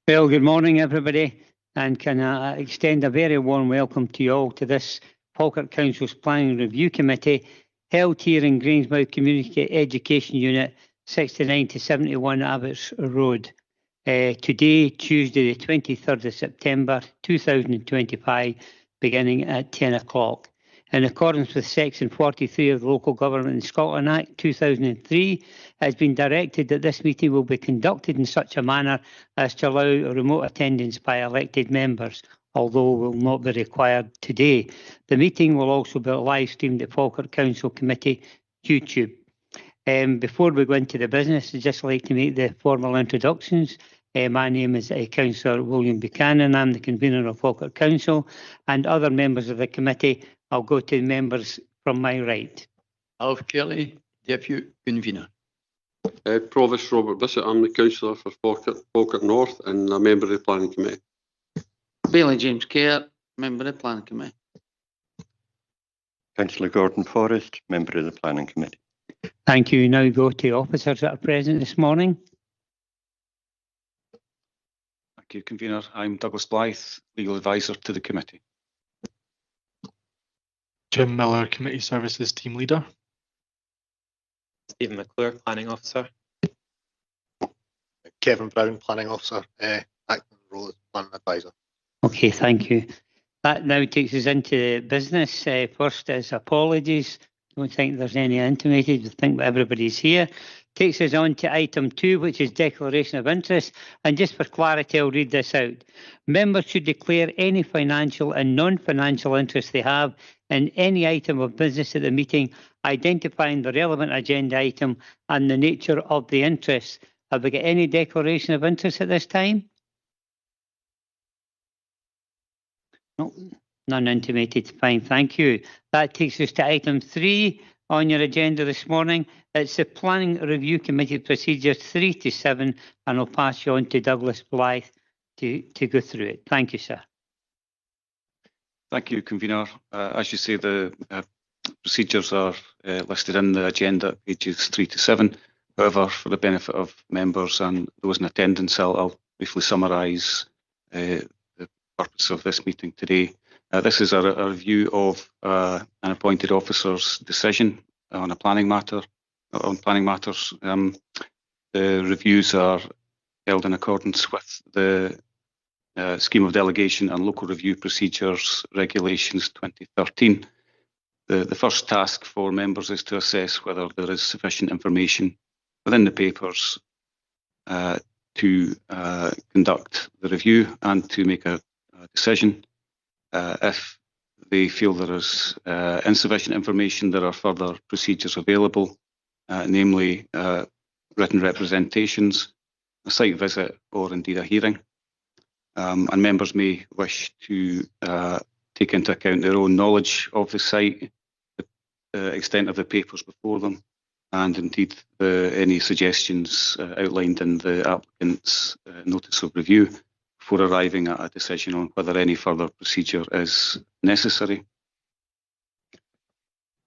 Well, good morning, everybody, and can I extend a very warm welcome to you all to this Falkirk Council's Planning Review Committee held here in Grangemouth Community Education Unit 69 to 71 Abbots Road. Today, Tuesday, the 23rd of September 2025, beginning at 10 o'clock. In accordance with Section 43 of the Local Government in Scotland Act 2003, it has been directed that this meeting will be conducted in such a manner as to allow remote attendance by elected members, although will not be required today. The meeting will also be live streamed at Falkirk Council Committee YouTube. Before we go into the business, I'd just like to make the formal introductions. My name is Councillor William Buchanan. I'm the convener of Falkirk Council, and other members of the committee. I'll go to the members from my right. Alf Kelly, Deputy Convener. Provost Robert Bissett, I'm the councillor for Falkirk North and a member of the Planning Committee. Bailey James Kerr, member of the Planning Committee. Councillor Gordon Forrest, member of the Planning Committee. Thank you. Now go to officers that are present this morning. Thank you, Convener. I'm Douglas Blythe, Legal Advisor to the Committee. Jim Miller, Committee Services Team Leader. Stephen McClure, Planning Officer. Kevin Brown, Planning Officer, acting role as Planning Advisor. Okay, thank you. That now takes us into business. First is apologies. Don't think there's any intimated. I think everybody's here. Takes us on to item 2, which is declaration of interest. And just for clarity, I'll read this out. Members should declare any financial and non-financial interest they have in any item of business at the meeting, identifying the relevant agenda item and the nature of the interest. Have we got any declaration of interest at this time? No, none intimated. Fine, thank you. That takes us to item 3 on your agenda this morning. It's the Planning Review Committee procedures 3 to 7, and I'll pass you on to Douglas Blythe to go through it. Thank you, sir. Thank you, Convener. As you say, the procedures are listed in the agenda at pages 3 to 7. However, for the benefit of members and those in attendance, I'll briefly summarise the purpose of this meeting today. This is a review of an appointed officer's decision on a planning matter. On planning matters, the reviews are held in accordance with the Scheme of Delegation and Local Review Procedures Regulations 2013. The first task for members is to assess whether there is sufficient information within the papers to conduct the review and to make a decision. If they feel there is insufficient information, there are further procedures available, namely written representations, a site visit, or indeed a hearing. And members may wish to take into account their own knowledge of the site, the extent of the papers before them, and indeed any suggestions outlined in the applicant's notice of review before arriving at a decision on whether any further procedure is necessary.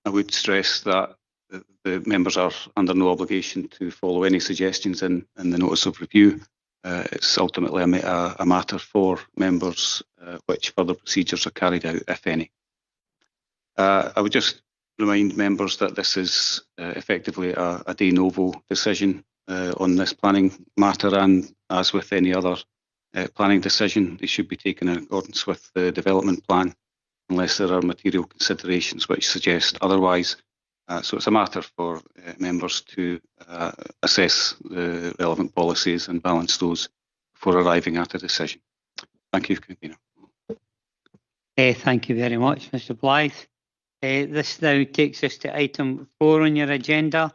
I would stress that the members are under no obligation to follow any suggestions in the notice of review. It's ultimately a matter for members which further procedures are carried out, if any. I would just remind members that this is effectively a de novo decision on this planning matter, and as with any other planning decision, they should be taken in accordance with the development plan unless there are material considerations which suggest otherwise. So it's a matter for members to assess the relevant policies and balance those before arriving at a decision. Thank you, Convener. Thank you very much, Mr. Blythe. This now takes us to item 4 on your agenda.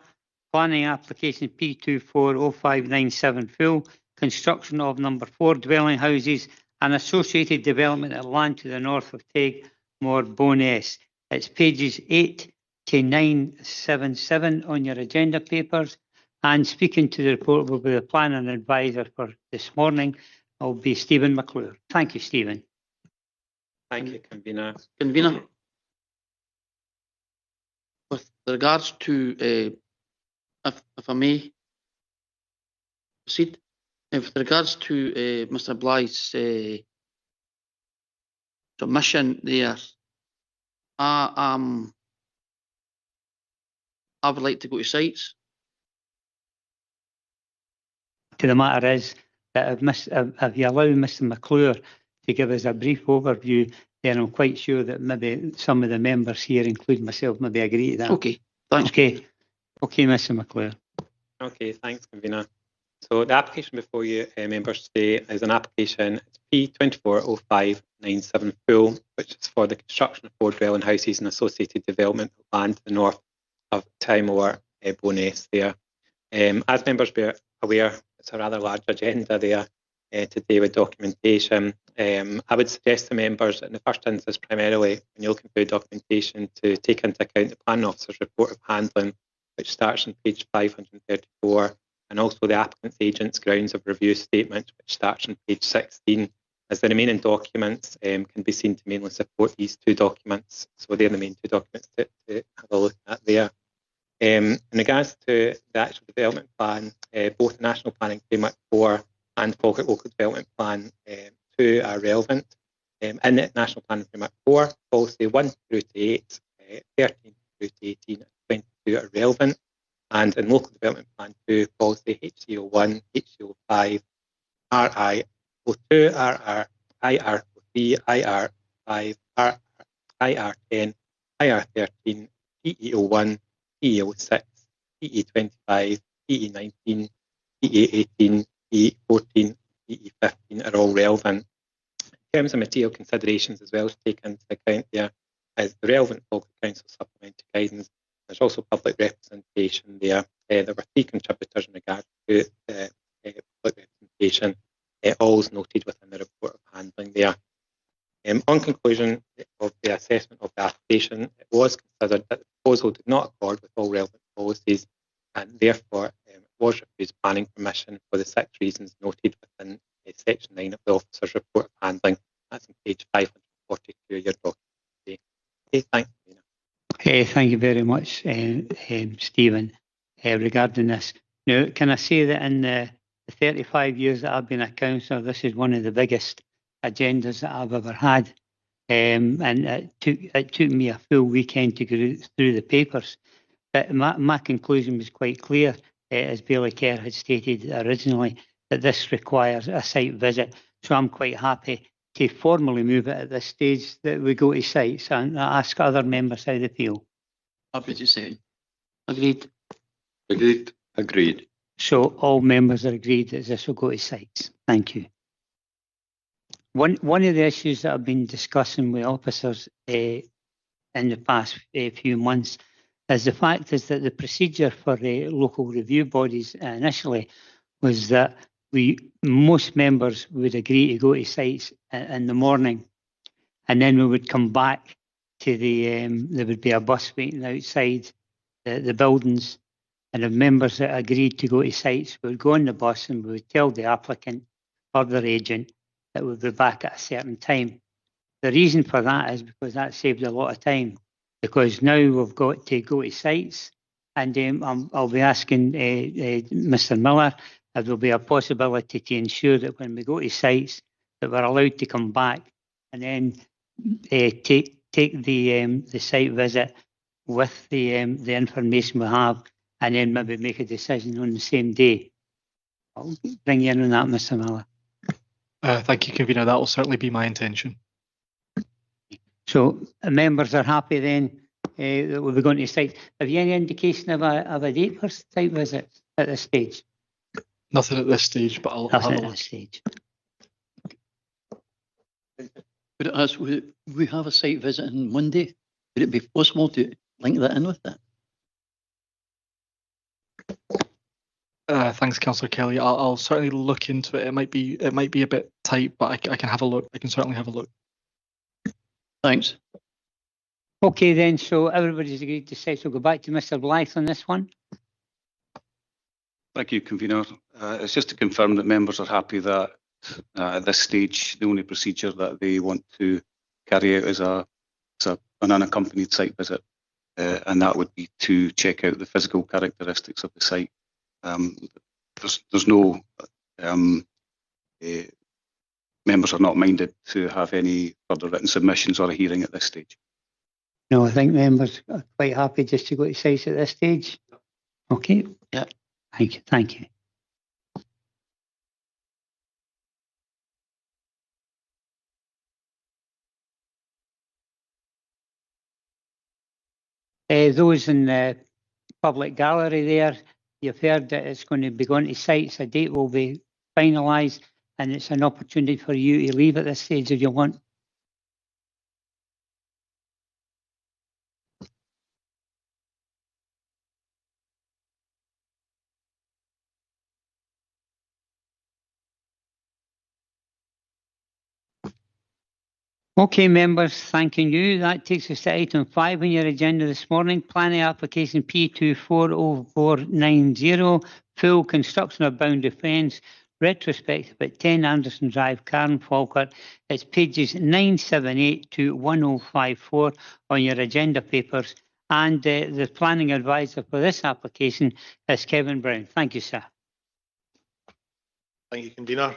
Planning application P240597 full, construction of number 4 dwelling houses and associated development at land to the north of Tegmore Bowness. It's pages 8 to 977 on your agenda papers. And speaking to the report will be the planning advisor for this morning. Will be Stephen McClure. Thank you, Stephen. Thank you, Convener. Convener, with regards to, if I may proceed. With regards to Mr. Blythe's submission there, I would like to go to sites. To the matter is that if you allow Mr. McClure to give us a brief overview, then I'm quite sure that maybe some of the members here, including myself, maybe agree to that. Okay, thanks. Okay, Mr. McClure. Okay, thanks, convener. So the application before you, members, today is an application. It's P240597 full, which is for the construction of 4 dwelling houses and associated development of land to the north of Timor, Bowness there. As members be aware, it's a rather large agenda there today with documentation. I would suggest to members in the first instance, primarily when you're looking through documentation, to take into account the planning officer's report of handling, which starts on page 534, and also the applicant's agent's grounds of review statement, which starts on page 16, as the remaining documents can be seen to mainly support these 2 documents. So they're the main 2 documents to have a look at there. In regards to the actual development plan, both the National Planning Framework 4 and Falkirk Local Development Plan 2 are relevant. In the National Planning Framework 4, policy 1 through to 8, 13 through to 18 and 22 are relevant. And in Local Development Plan 2, policy HCO1, HCO5, RI02, IR03, IR5, IR10, IR13, EEO1, EEO6, EE25, EE19, EE18, EE14, EE15 are all relevant. In terms of material considerations as well to take into account there is the relevant local council supplementary guidance. There's also public representation there. There were 3 contributors in regard to public representation, all is noted within the report of handling there. On conclusion of the assessment of the application, it was considered that the proposal did not accord with all relevant policies, and therefore it was refused planning permission for the 6 reasons noted within section 9 of the officer's report of handling. That's on page 542 of your document. Okay, thanks. Thank you very much, Stephen, regarding this. Now, can I say that in the 35 years that I've been a councillor, this is one of the biggest agendas that I've ever had. And it took me a full weekend to go through the papers. But my conclusion was quite clear, as Bailey Kerr had stated originally, that this requires a site visit. So I'm quite happy to formally move it at this stage that we go to sites and ask other members how they feel. Happy to say. Agreed. Agreed. Agreed. So all members are agreed that this will go to sites. Thank you. One of the issues that I've been discussing with officers in the past few months is the fact is that the procedure for local review bodies initially was that most members would agree to go to sites in the morning, and then we would come back to there would be a bus waiting outside the buildings, and the members that agreed to go to sites would go on the bus and we would tell the applicant or their agent that we'll be back at a certain time. The reason for that is because that saved a lot of time, because now we've got to go to sites, and I'll be asking Mr. Miller if there'll be a possibility to ensure that when we go to sites that we're allowed to come back and then take the site visit with the information we have, and then maybe make a decision on the same day. I'll bring you in on that, Mr. Miller. Thank you, convener. That will certainly be my intention. So members are happy then that we'll be going to site. Have you any indication of a date for site visits at this stage? Nothing at this stage, but I'll have Nothing a at look. this stage. Could I ask, would we have a site visit on Monday? Would it be possible to link that in with that? Thanks, Councillor Kelly. I'll certainly look into it. It might be a bit tight, but I can have a look. I can certainly have a look. Thanks. Okay then, so everybody's agreed to sites. We'll go back to Mr. Blythe on this one. Thank you, convener. It's just to confirm that members are happy that at this stage, the only procedure that they want to carry out is an unaccompanied site visit, and that would be to check out the physical characteristics of the site. There's no Members are not minded to have any further written submissions or a hearing at this stage. No, I think members are quite happy just to go to sites at this stage. Okay. Yeah. Thank you. Thank you. Those in the public gallery there, you've heard that it's going to be going to sites. A date will be finalised, and it's an opportunity for you to leave at this stage if you want. Okay, members, thanking you. That takes us to item 5 on your agenda this morning. Planning application P240490, full construction of boundary fence, retrospective at 10 Anderson Drive, Carn, Falkirk. It's pages 978 to 1054 on your agenda papers. And the planning advisor for this application is Kevin Brown. Thank you, sir. Thank you, Convener.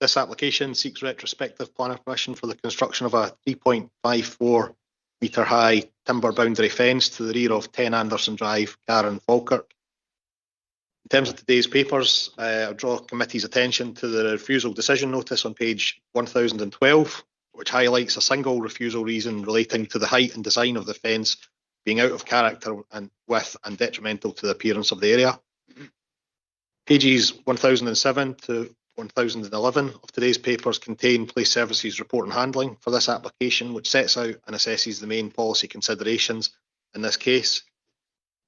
This application seeks retrospective planning permission for the construction of a 3.54 metre high timber boundary fence to the rear of 10 Anderson Drive, Carn, Falkirk. In terms of today's papers, I'll draw committee's attention to the refusal decision notice on page 1012, which highlights a single refusal reason relating to the height and design of the fence being out of character and with and detrimental to the appearance of the area. Pages 1007 to 1011 of today's papers contain Police Services report and handling for this application, which sets out and assesses the main policy considerations in this case.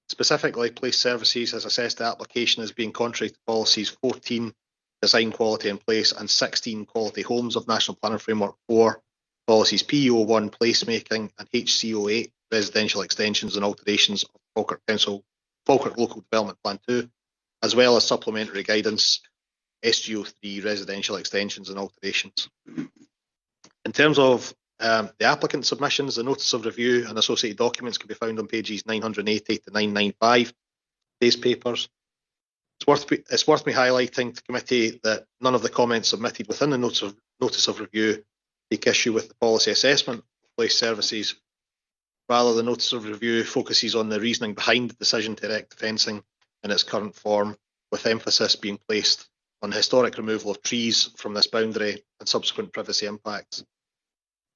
Specifically, Police Services has assessed the application as being contrary to policies 14, design quality in place, and 16, quality homes of National Planning Framework 4, policies PO1, placemaking, and HCO8, residential extensions and alterations of Falkirk Local Development Plan 2, as well as supplementary guidance SGO3, residential extensions and alterations. In terms of the applicant submissions, the notice of review and associated documents can be found on pages 980 to 995 of these papers. It's worth me highlighting to committee that none of the comments submitted within the notice of review take issue with the policy assessment of Police Services. Rather, the notice of review focuses on the reasoning behind the decision to erect the fencing in its current form, with emphasis being placed on the historic removal of trees from this boundary and subsequent privacy impacts.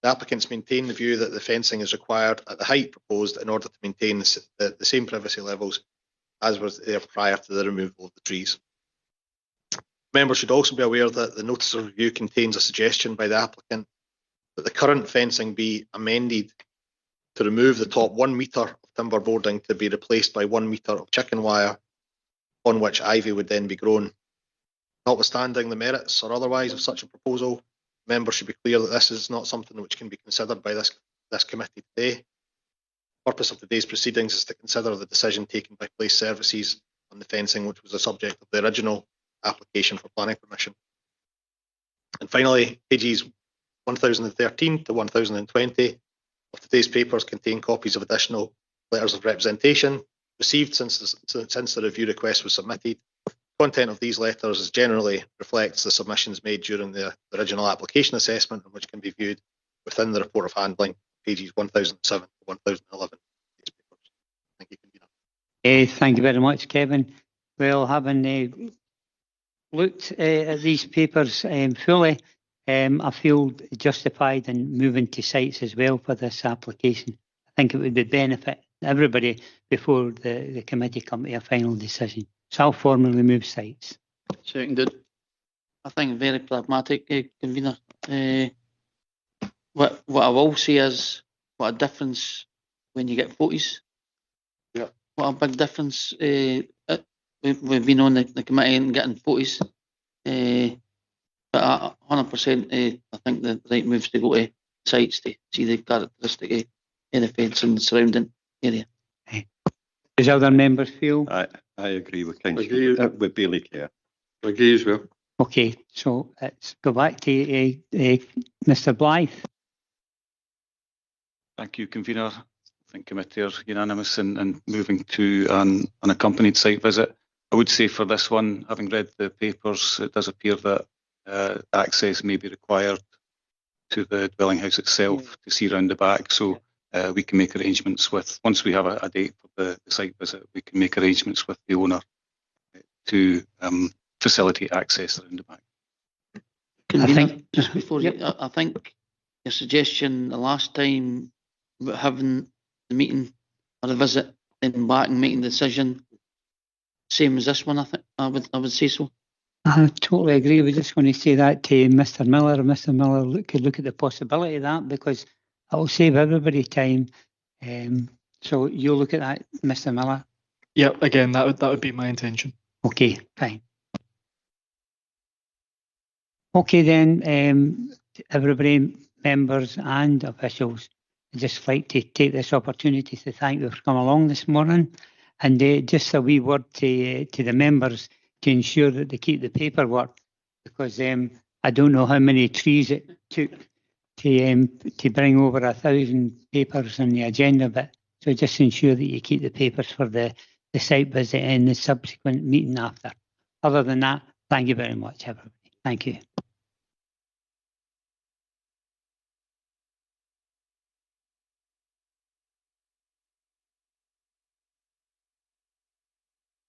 The applicants maintain the view that the fencing is required at the height proposed in order to maintain the same privacy levels as was there prior to the removal of the trees. Members should also be aware that the notice of review contains a suggestion by the applicant that the current fencing be amended to remove the top 1 metre of timber boarding to be replaced by 1 metre of chicken wire on which ivy would then be grown. Notwithstanding the merits or otherwise of such a proposal, members should be clear that this is not something which can be considered by this committee today. The purpose of today's proceedings is to consider the decision taken by Police Services on the fencing, which was the subject of the original application for planning permission. And finally, pages 1013 to 1020 of today's papers contain copies of additional letters of representation received since the review request was submitted. Content of these letters generally reflects the submissions made during the original application assessment, which can be viewed within the report of handling, pages 1007 to 1011. Thank you, Convener. Thank you very much, Kevin. Well, having looked at these papers fully, I feel justified in moving to sites as well for this application. I think it would be benefit everybody before the committee come to a final decision. So I'll formally move sites. Seconded. I think very pragmatic, Convener. What I will say is, what a difference when you get 40s. Yeah. What a big difference. We've been on the committee and getting 40s. But 100%, I think the right moves to go to sites to see the characteristic of the fence and the surrounding area. Does other members feel? I agree with Agree. with Bailey Care. Agree as well. Okay, so let's go back to Mr. Blythe. Thank you, Convener. I think committee are unanimous in moving to an unaccompanied site visit. I would say for this one, having read the papers, it does appear that access may be required to the dwelling house itself to see round the back. So we can make arrangements with, once we have a date for the site visit, we can make arrangements with the owner to facilitate access around the back. Convener, just before Yep. you, I think your suggestion the last time about having the meeting or the visit in back and making the decision, same as this one, I think I would say so. I totally agree. We're just going to say that to Mr. Miller. Mr. Miller could look at the possibility of that because it will save everybody time. So you'll look at that, Mr. Miller. Yeah, again, that would be my intention. Okay, fine. Okay then, everybody, members and officials, I'd just like to take this opportunity to thank you for coming along this morning, and just a wee word to the members to ensure that they keep the paperwork, because I don't know how many trees it took to bring over 1,000 papers on the agenda, but so just ensure that you keep the papers for the site visit and the subsequent meeting after. Other than that, thank you very much, everybody. Thank you.